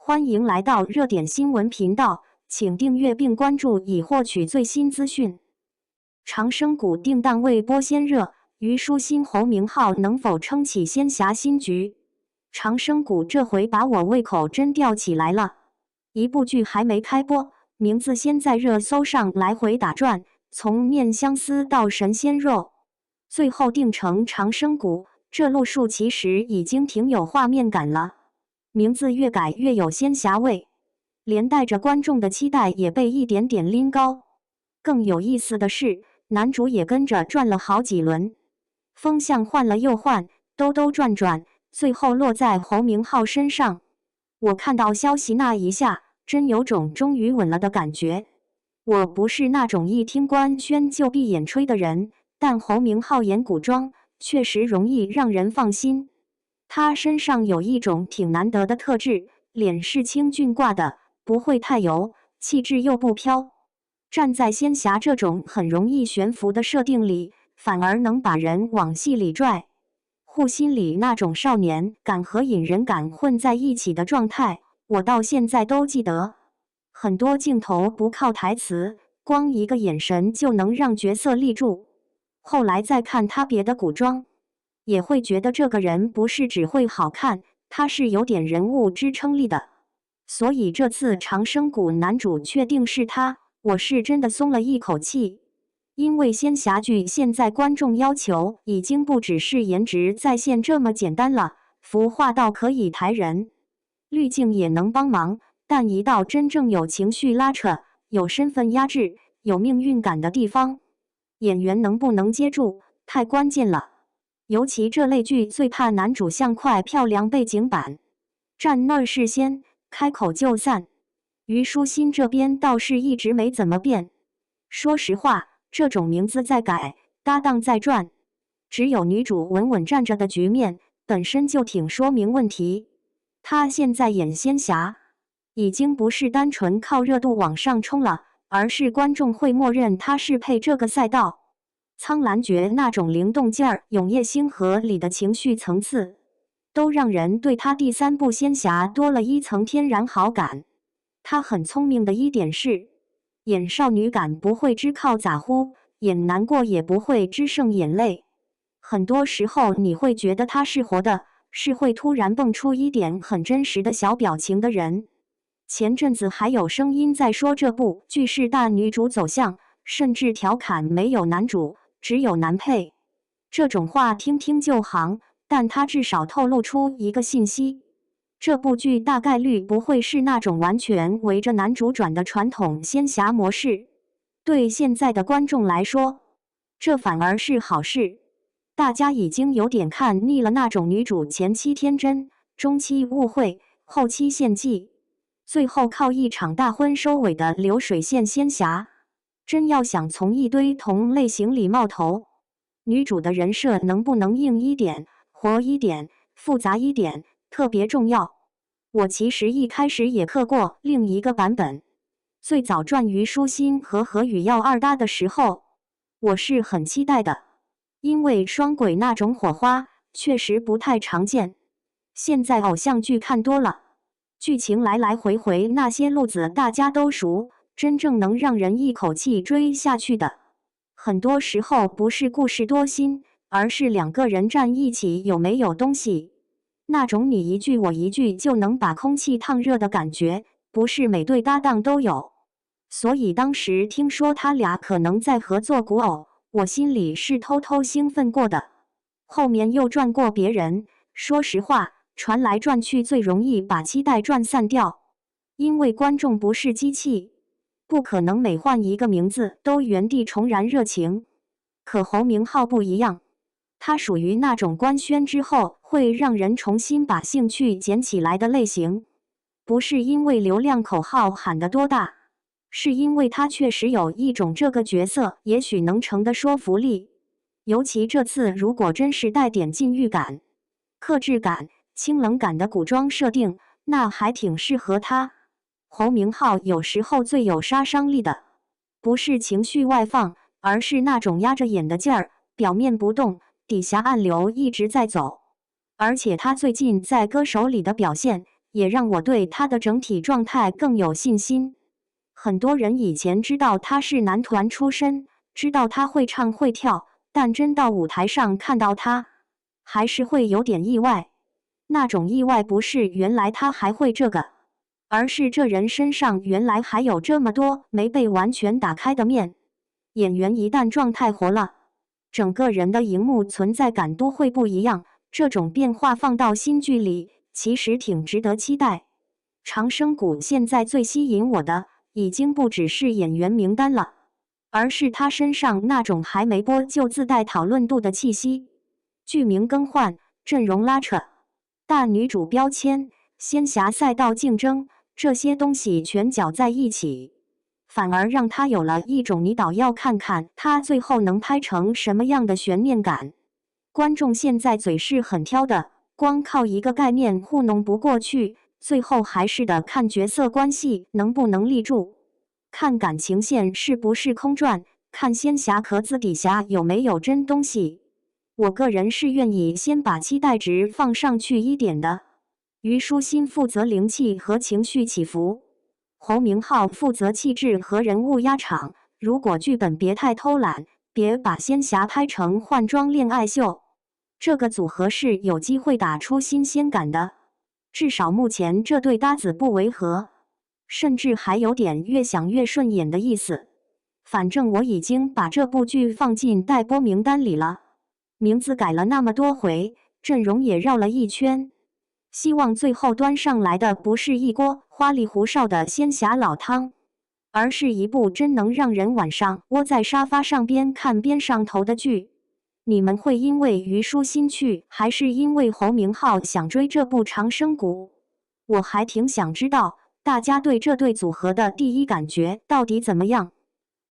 欢迎来到热点新闻频道，请订阅并关注以获取最新资讯。长生谷定档未播先热，虞书欣、侯明昊能否撑起仙侠新局？长生谷这回把我胃口真吊起来了。一部剧还没开播，名字先在热搜上来回打转，从面相思到神仙肉，最后定成长生谷，这路数其实已经挺有画面感了。名字越改越有仙侠味，连带着观众的期待也被一点点拎高。更有意思的是，男主也跟着转了好几轮，风向换了又换，兜兜转转，最后落在侯明昊身上。我看到消息那一下，真有种终于稳了的感觉。我不是那种一听官宣就闭眼吹的人，但侯明昊演古装确实容易让人放心。他身上有一种挺难得的特质，脸是清俊挂的，不会太油，气质又不飘。站在仙侠这种很容易悬浮的设定里，反而能把人往戏里拽。护心里那种少年感和隐人感混在一起的状态，我到现在都记得。很多镜头不靠台词，光一个眼神就能让角色立住。后来再看他别的古装，也会觉得这个人不是只会好看，他是有点人物支撑力的。所以这次长生谷男主确定是他，我是真的松了一口气。因为仙侠剧现在观众要求已经不只是颜值在线这么简单了，服化道可以抬人，滤镜也能帮忙，但一到真正有情绪拉扯、有身份压制、有命运感的地方，演员能不能接住，太关键了。尤其这类剧最怕男主像块漂亮背景板，站那儿是仙，开口就散。虞书欣这边倒是一直没怎么变。说实话，这种名字在改，搭档在转，只有女主稳稳站着的局面，本身就挺说明问题。她现在演仙侠，已经不是单纯靠热度往上冲了，而是观众会默认她是配这个赛道。苍兰诀那种灵动劲儿，永夜星河里的情绪层次，都让人对他第三部仙侠多了一层天然好感。他很聪明的一点是，演少女感不会只靠咋呼，演难过也不会只剩眼泪。很多时候你会觉得他是活的，是会突然蹦出一点很真实的小表情的人。前阵子还有声音在说这部剧是大女主走向，甚至调侃没有男主，只有男配。这种话听听就行，但他至少透露出一个信息：这部剧大概率不会是那种完全围着男主转的传统仙侠模式。对现在的观众来说，这反而是好事。大家已经有点看腻了那种女主前期天真，中期误会，后期献祭，最后靠一场大婚收尾的流水线仙侠。真要想从一堆同类型里冒头，女主的人设能不能硬一点、活一点、复杂一点，特别重要。我其实一开始也刻过另一个版本，最早转虞书欣和何雨耀二搭的时候，我是很期待的，因为双轨那种火花确实不太常见。现在偶像剧看多了，剧情来来回回那些路子大家都熟，真正能让人一口气追下去的，很多时候不是故事多新，而是两个人站一起有没有东西。那种你一句我一句就能把空气烫热的感觉，不是每对搭档都有。所以当时听说他俩可能在合作古偶，我心里是偷偷兴奋过的。后面又转过别人，说实话，传来转去最容易把期待转散掉，因为观众不是机器，不可能每换一个名字都原地重燃热情。可侯明昊不一样，他属于那种官宣之后会让人重新把兴趣捡起来的类型，不是因为流量口号喊得多大，是因为他确实有一种这个角色也许能成的说服力。尤其这次如果真是带点禁欲感、克制感、清冷感的古装设定，那还挺适合他。侯明昊有时候最有杀伤力的，不是情绪外放，而是那种压着眼的劲儿，表面不动，底下暗流一直在走。而且他最近在歌手里的表现，也让我对他的整体状态更有信心。很多人以前知道他是男团出身，知道他会唱会跳，但真到舞台上看到他，还是会有点意外。那种意外不是原来他还会这个，而是这人身上原来还有这么多没被完全打开的面。演员一旦状态活了，整个人的荧幕存在感都会不一样。这种变化放到新剧里，其实挺值得期待。长生谷现在最吸引我的，已经不只是演员名单了，而是他身上那种还没播就自带讨论度的气息。剧名更换，阵容拉扯，大女主标签，仙侠赛道竞争，这些东西全搅在一起，反而让他有了一种你倒要看看他最后能拍成什么样的悬念感。观众现在嘴是很挑的，光靠一个概念糊弄不过去，最后还是得看角色关系能不能立住，看感情线是不是空转，看仙侠壳子底下有没有真东西。我个人是愿意先把期待值放上去一点的。虞书欣负责灵气和情绪起伏，侯明昊负责气质和人物压场。如果剧本别太偷懒，别把仙侠拍成换装恋爱秀，这个组合是有机会打出新鲜感的。至少目前这对搭子不违和，甚至还有点越想越顺眼的意思。反正我已经把这部剧放进待播名单里了。名字改了那么多回，阵容也绕了一圈，希望最后端上来的不是一锅花里胡哨的仙侠老汤，而是一部真能让人晚上窝在沙发上边看边上头的剧。你们会因为虞书欣去，还是因为侯明昊想追这部《长生谷》？我还挺想知道大家对这对组合的第一感觉到底怎么样。